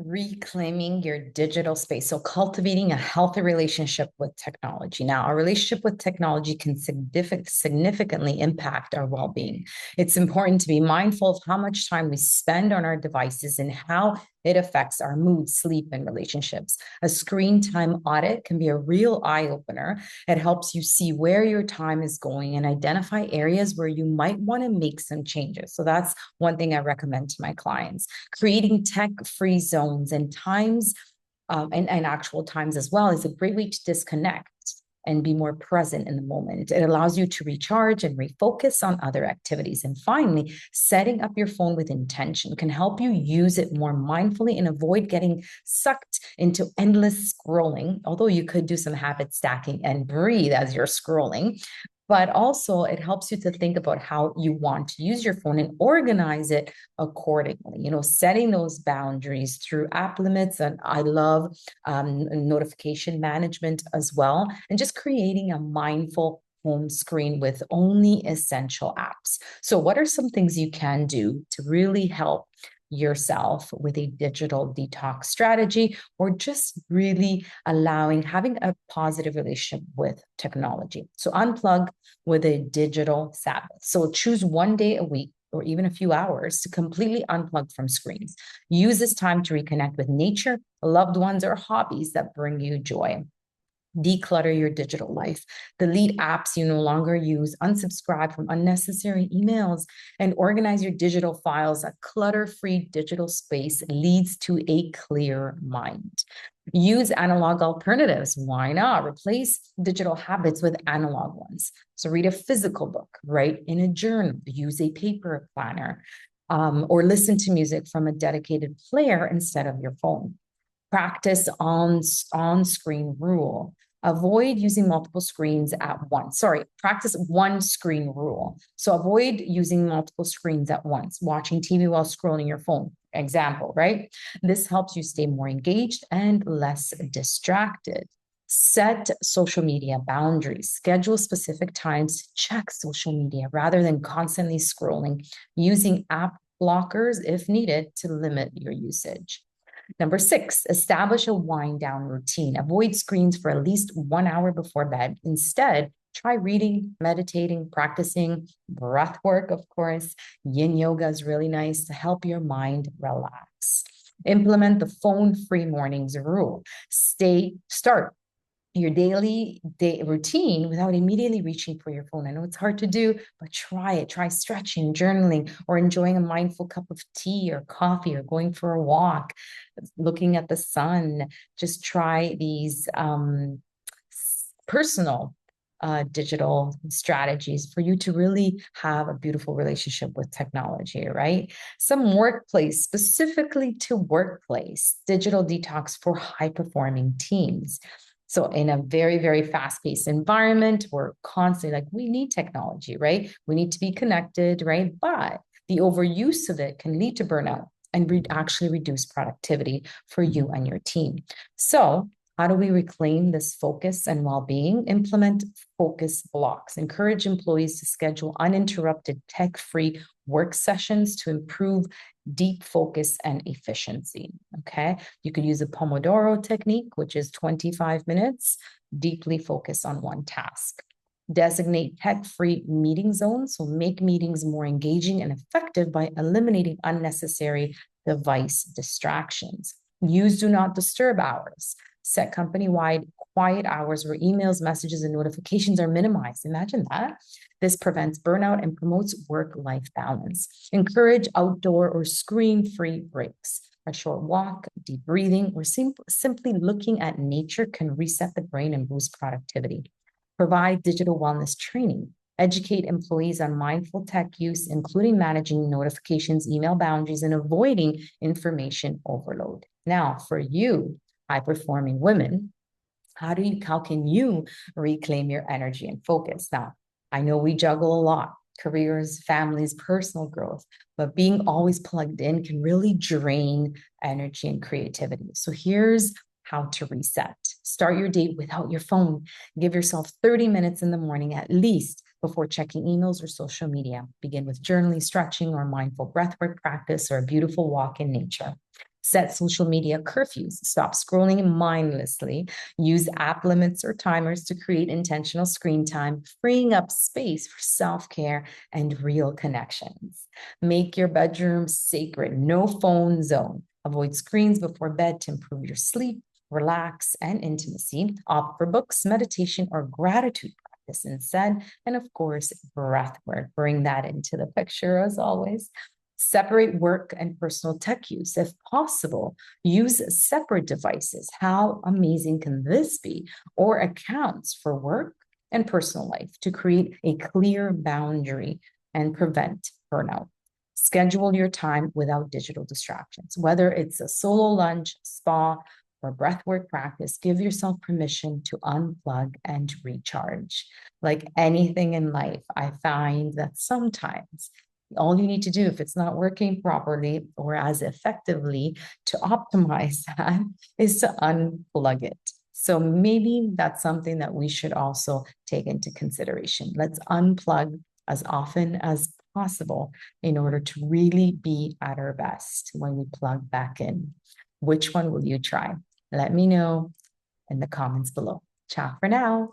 Reclaiming your digital space. So, cultivating a healthy relationship with technology. Now, our relationship with technology can significantly impact our well being. It's important to be mindful of how much time we spend on our devices and how it affects our mood, sleep, and relationships. A screen time audit can be a real eye opener. It helps you see where your time is going and identify areas where you might want to make some changes. So, that's one thing I recommend to my clients. Creating tech-free zones and times and actual times as well is a great way to disconnect and be more present in the moment. It allows you to recharge and refocus on other activities. And finally, setting up your phone with intention can help you use it more mindfully and avoid getting sucked into endless scrolling. Although you could do some habit stacking and breathe as you're scrolling, but also it helps you to think about how you want to use your phone and organize it accordingly. Setting those boundaries through app limits. And I love notification management as well. And just creating a mindful home screen with only essential apps. So, what are some things you can do to really help yourself with a digital detox strategy, or just really having a positive relationship with technology? So, unplug with a digital Sabbath. So, choose one day a week or even a few hours to completely unplug from screens. Use this time to reconnect with nature, loved ones, or hobbies that bring you joy. Declutter your digital life. Delete apps you no longer use, unsubscribe from unnecessary emails, and organize your digital files. A clutter-free digital space leads to a clear mind. Use analog alternatives. Why not? Replace digital habits with analog ones. So read a physical book, write in a journal, use a paper planner, or listen to music from a dedicated player instead of your phone. Practice on-screen rule. Avoid using multiple screens at once. Sorry, practice one screen rule. So avoid using multiple screens at once, watching TV while scrolling your phone. Example, right? This helps you stay more engaged and less distracted. Set social media boundaries. Schedule specific times to check social media rather than constantly scrolling, using app blockers if needed to limit your usage. Number 6, establish a wind down routine. Avoid screens for at least 1 hour before bed. Instead, try reading, meditating, practicing breath work, of course. Yin yoga is really nice to help your mind relax. Implement the phone-free mornings rule. Start your daily routine without immediately reaching for your phone. I know it's hard to do, but try it. Try stretching, journaling, or enjoying a mindful cup of tea or coffee, or going for a walk, looking at the sun. Just try these personal digital strategies for you to really have a beautiful relationship with technology, right? Some workplace, specifically to workplace, digital detox for high-performing teams. So in a very, very fast-paced environment, we're constantly we need technology, right? We need to be connected, right? But the overuse of it can lead to burnout and actually reduce productivity for you and your team. So how do we reclaim this focus and well-being? Implement focus blocks. Encourage employees to schedule uninterrupted tech-free work sessions to improve deep focus and efficiency. Okay. You could use a Pomodoro technique, which is 25 minutes, deeply focus on one task. Designate tech-free meeting zones. So make meetings more engaging and effective by eliminating unnecessary device distractions. Use do not disturb hours. Set company-wide quiet hours where emails, messages, and notifications are minimized. Imagine that. This prevents burnout and promotes work-life balance. Encourage outdoor or screen-free breaks. A short walk, deep breathing, or simply looking at nature can reset the brain and boost productivity. Provide digital wellness training. Educate employees on mindful tech use, including managing notifications, email boundaries, and avoiding information overload. Now, for you, high-performing women, how can you reclaim your energy and focus? Now, I know we juggle a lot: careers, families, personal growth, but being always plugged in can really drain energy and creativity. So here's how to reset. Start your day without your phone. Give yourself 30 minutes in the morning at least before checking emails or social media. Begin with journaling, stretching, or mindful breathwork practice, or a beautiful walk in nature. Set social media curfews, stop scrolling mindlessly, use app limits or timers to create intentional screen time, freeing up space for self-care and real connections. Make your bedroom sacred, no phone zone. Avoid screens before bed to improve your sleep, relax, and intimacy. Opt for books, meditation, or gratitude practice instead. And of course, breath work. Bring that into the picture as always. Separate work and personal tech use. If possible, use separate devices. How amazing can this be? Or accounts for work and personal life to create a clear boundary and prevent burnout. Schedule your time without digital distractions, whether it's a solo lunch, spa, or breathwork practice. Give yourself permission to unplug and recharge. Like anything in life, I find that sometimes all you need to do, if it's not working properly or as effectively, to optimize that is to unplug it. So maybe that's something that we should also take into consideration. Let's unplug as often as possible in order to really be at our best when we plug back in. Which one will you try? Let me know in the comments below. Ciao for now.